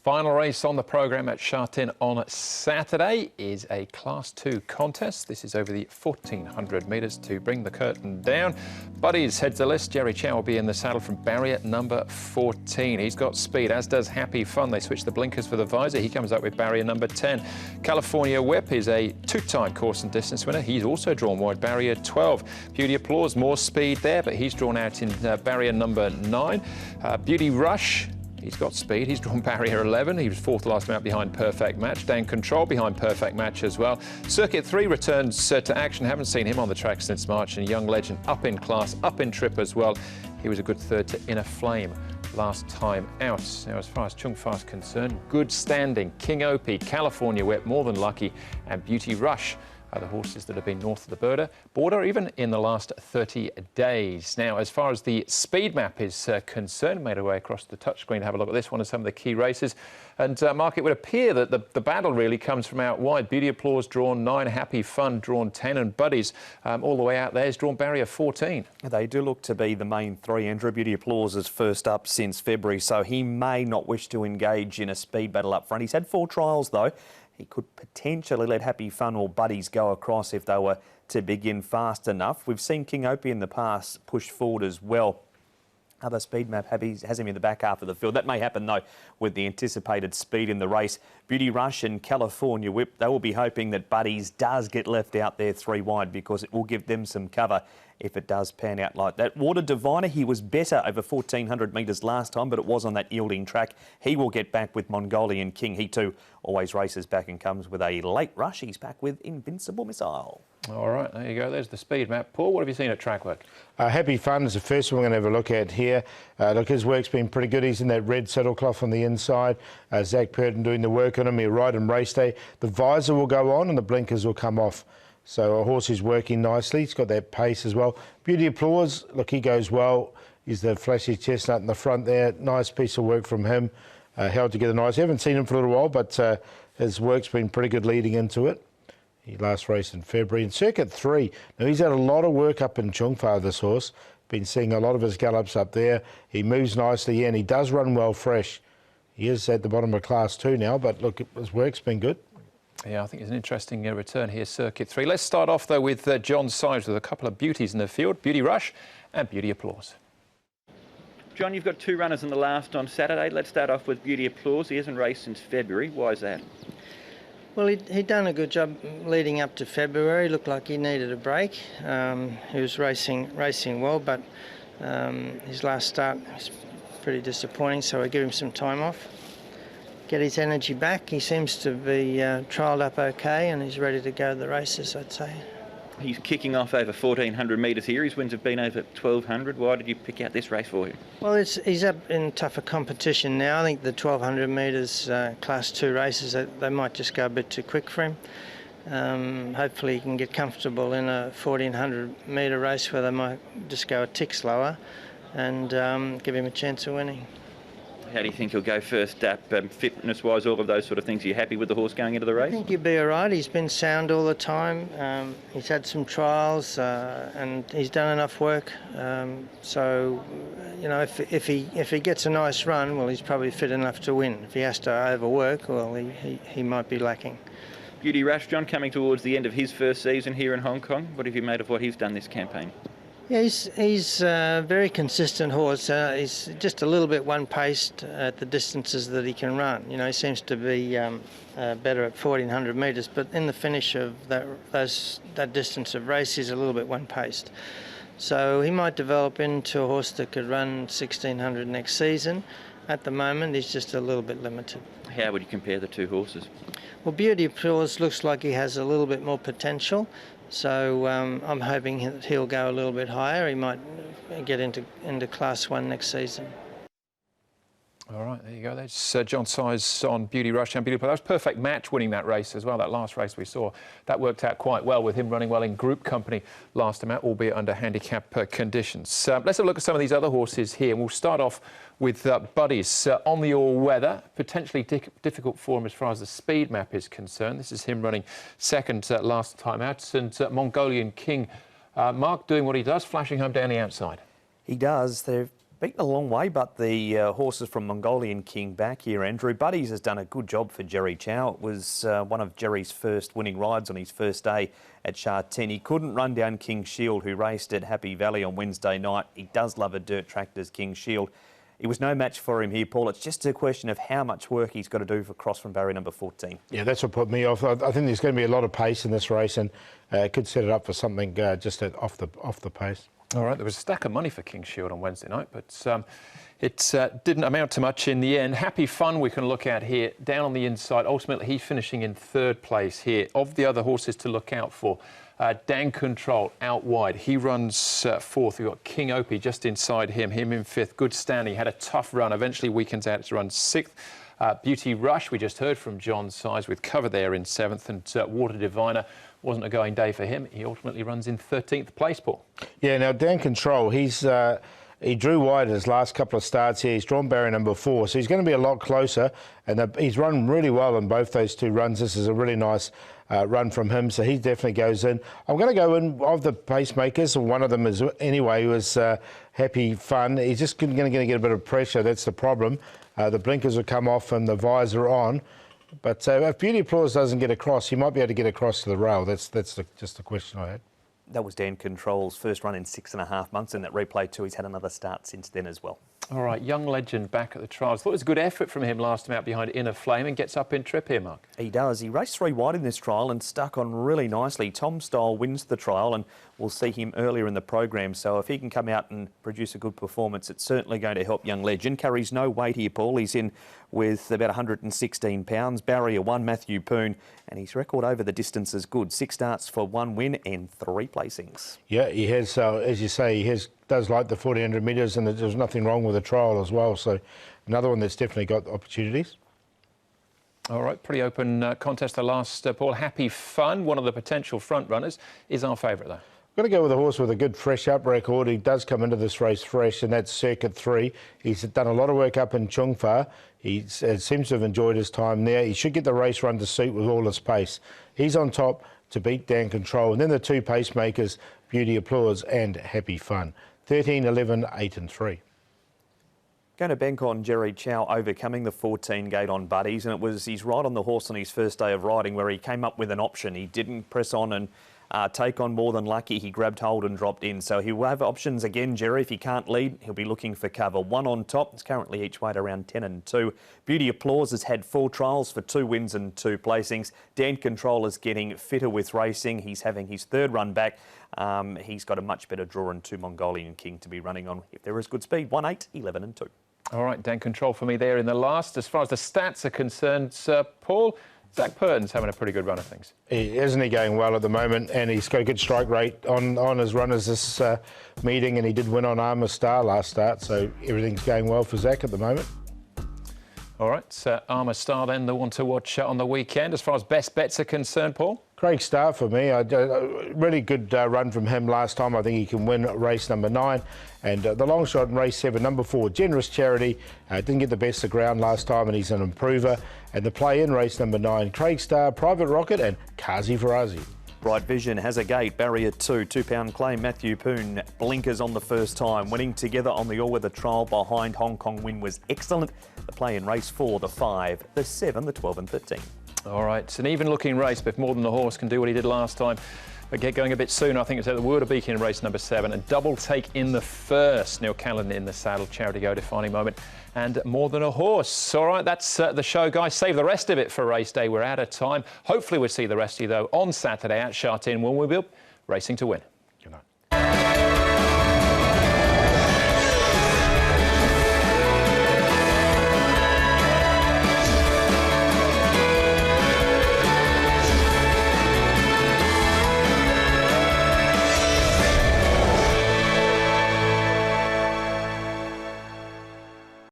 Final race on the programme at Sha Tin on Saturday is a Class 2 contest. This is over the 1,400 metres to bring the curtain down. Buddies heads the list. Jerry Chow will be in the saddle from barrier number 14. He's got speed, as does Happy Fun. They switch the blinkers for the visor. He comes up with barrier number 10. California Whip is a two-time course and distance winner. He's also drawn wide, barrier 12. Beauty Applause, more speed there, but he's drawn out in barrier number 9. Beauty Rush, he's got speed. He's drawn barrier 11. He was fourth last time out behind Perfect Match. Dan Control behind Perfect Match as well. Circuit 3 returns to action. Haven't seen him on the track since March. And Young Legend up in class, up in trip as well. He was a good third to Inner Flame last time out. Now, as far as Chung Fa's concerned, good standing. King Opie, California Whip, More Than Lucky, and Beauty Rush are the horses that have been north of the border, even in the last 30 days. Now, as far as the speed map is concerned, made our way across the touchscreen to have a look at this one and some of the key races. And Mark, it would appear that the battle really comes from out wide. Beauty Applause drawn 9, Happy Fun drawn 10, and Buddies all the way out there is drawn barrier 14. They do look to be the main three. Andrew, Beauty Applause is first up since February, so he may not wish to engage in a speed battle up front. He's had 4 trials, though. He could potentially let Happy Fun or Buddies go across if they were to begin fast enough. We've seen King Opie in the past push forward as well. Other speed map has him in the back half of the field. That may happen, though, with the anticipated speed in the race. Beauty Rush and California Whip, they will be hoping that Buddies does get left out there 3 wide, because it will give them some cover if it does pan out like that. Water Diviner, he was better over 1,400 metres last time, but it was on that yielding track. He will get back with Mongolian King. He too always races back and comes with a late rush. He's back with Invincible Missile. All right, there you go. There's the speed map. Paul, what have you seen at track work? Happy Fun is the first one we're going to have a look at here. Look, his work's been pretty good. He's in that red saddlecloth on the inside. Zach Purton doing the work on him. He'll ride him race day. The visor will go on and the blinkers will come off. So a horse is working nicely. He's got that pace as well. Beauty Applause, look, he goes well. He's the flashy chestnut in the front there. Nice piece of work from him. Held together nice. I haven't seen him for a little while, but his work's been pretty good leading into it. He last raced in February. In Circuit 3, now he's had a lot of work up in Chung Fa, this horse. Been seeing a lot of his gallops up there. He moves nicely and he does run well fresh. He is at the bottom of Class 2 now, but look, his work's been good. Yeah, I think it's an interesting return here, Circuit 3. Let's start off, though, with John Sides with a couple of beauties in the field, Beauty Rush and Beauty Applause. John, you've got 2 runners in the last on Saturday. Let's start off with Beauty Applause. He hasn't raced since February. Why is that? Well, he'd done a good job leading up to February. Looked like he needed a break. He was racing well, but his last start was pretty disappointing, so I give him some time off. Get his energy back. He seems to be trialled up okay and he's ready to go to the races, I'd say. He's kicking off over 1,400 metres here. His wins have been over 1,200. Why did you pick out this race for him? Well, he's up in tougher competition now. I think the 1,200 metres Class 2 races, they might just go a bit too quick for him. Hopefully he can get comfortable in a 1,400 metre race where they might just go a tick slower and give him a chance of winning. How do you think he'll go first up, fitness-wise, all of those sort of things? Are you happy with the horse going into the race? I think he'll be all right. He's been sound all the time. He's had some trials and he's done enough work. So, you know, if he gets a nice run, well, he's probably fit enough to win. If he has to overwork, well, he might be lacking. Beauty Rush, John, coming towards the end of his first season here in Hong Kong. What have you made of what he's done this campaign? Yeah, he's a very consistent horse. He's just a little bit one-paced at the distances that he can run. You know, he seems to be better at 1,400 metres, but in the finish of that distance of race, he's a little bit one-paced. So he might develop into a horse that could run 1,600 next season. At the moment, he's just a little bit limited. How would you compare the 2 horses? Well, Beauty Applause looks like he has a little bit more potential. So I'm hoping that he'll go a little bit higher. He might get into Class 1 next season. All right, there you go. That's John Size on Beauty Rush and Beauty Applause. That was Perfect Match winning that race as well. That last race we saw, that worked out quite well with him running well in group company last time out, albeit under handicap conditions. Let's have a look at some of these other horses here. We'll start off with Buddies on the all-weather. Potentially difficult for him as far as the speed map is concerned. This is him running second last time out. And Mongolian King, Mark doing what he does, flashing home down the outside. He does. They've Beaten a long way, but the horses from Mongolian King back here, Andrew. Buddies has done a good job for Jerry Chow. It was one of Jerry's first winning rides on his first day at Sha Tin. He couldn't run down King Shield, who raced at Happy Valley on Wednesday night. He does love a dirt track, does King Shield. It was no match for him here, Paul. It's just a question of how much work he's got to do for cross from barrier number 14. Yeah, that's what put me off. I think there's going to be a lot of pace in this race, and could set it up for something just off the pace. All right, there was a stack of money for King Shield on Wednesday night, but it didn't amount to much in the end. Happy Fun we can look at here, down on the inside. Ultimately, he's finishing in third place here. Of the other horses to look out for, Dan Control out wide. He runs fourth. We've got King Opie just inside him in fifth. Good standing, had a tough run. Eventually weekends out to run sixth. Beauty Rush, we just heard from John Size with cover there in seventh, and Water Diviner wasn't a going day for him. He ultimately runs in 13th place, Paul. Yeah, now Dan Control, he drew wide his last couple of starts here. He's drawn barrier number 4, so he's going to be a lot closer, and he's run really well in both those two runs. This is a really nice run from him, so he definitely goes in. I'm going to go in of the pacemakers, and one of them is anyway was Happy Fun. He's just going to get a bit of pressure. That's the problem. The blinkers will come off and the visor on. But if Beauty Applause doesn't get across, he might be able to get across to the rail. That's just the question I had. That was Dan Control's first run in 6.5 months, and that replay too. He's had another start since then as well. All right, young legend back at the trials. Thought it was a good effort from him last time out behind Inner Flame, and gets up in trip here, Mark. He does. He raced 3 wide in this trial and stuck on really nicely. Tom Style wins the trial, and we'll see him earlier in the program. So if he can come out and produce a good performance, it's certainly going to help young legend. Carries no weight here, Paul. He's in with about 116 pounds. Barrier 1, Matthew Poon, and his record over the distance is good. 6 starts for 1 win and 3 placings. Yeah, he has, as you say, does like the 1400 metres, and there's nothing wrong with the trial as well. So another one that's definitely got opportunities. All right, pretty open contest the last, Paul. Happy Fun, one of the potential front runners, is our favourite though. I'm going to go with a horse with a good fresh up record. He does come into this race fresh, and that's Circuit 3. He's done a lot of work up in Chung Fa. He seems to have enjoyed his time there. He should get the race run to suit with all his pace. He's on top to beat Dan Control. And then the 2 pacemakers, Beauty Applause and Happy Fun. 13, 11, 8 and 3. Going to bank on Jerry Chow overcoming the 14 gate on Buddies, and it was his ride on the horse on his first day of riding where he came up with an option. He didn't press on and take on more than lucky. He grabbed hold and dropped in. So he will have options again, Jerry. If he can't lead, he'll be looking for cover. 1 on top. It's currently each way at around 10 and 2. Beauty Applause has had 4 trials for 2 wins and 2 placings. Dan Control is getting fitter with racing. He's having his 3rd run back. He's got a much better draw and 2 Mongolian King to be running on if there is good speed. 1, 8, 11 and 2. All right, Dan Control for me there in the last. As far as the stats are concerned, Paul, Zach Purton's having a pretty good run of things. Isn't he going well at the moment? And he's got a good strike rate on his runners this meeting, and he did win on Armour Star last start, so everything's going well for Zach at the moment. All right, Armour Star then, the one to watch on the weekend. As far as best bets are concerned, Paul? Craig Starr for me. Really good run from him last time. I think he can win race number 9. And the long shot in race 7, number 4, Generous Charity. Didn't get the best of ground last time, and he's an improver. And the play in race number 9, Craig Starr, Private Rocket and Kazi Farazi. Bright Vision has a gate, barrier 2, £2 claim, Matthew Poon, blinkers on the first time, winning together on the all-weather trial behind Hong Kong win was excellent. The play in race 4, the 5, the 7, the 12 and 13. All right, it's an even-looking race, but if More Than the Horse can do what he did last time, but get going a bit sooner, I think it's at the Word of Beacon in race number 7, and Double Take in the first. Neil Callan in the saddle, Charity Go, defining moment, and More Than a Horse. All right, that's the show, guys. Save the rest of it for race day. We're out of time. Hopefully we'll see the rest of you, though, on Saturday at Sha Tin when we'll be racing to win.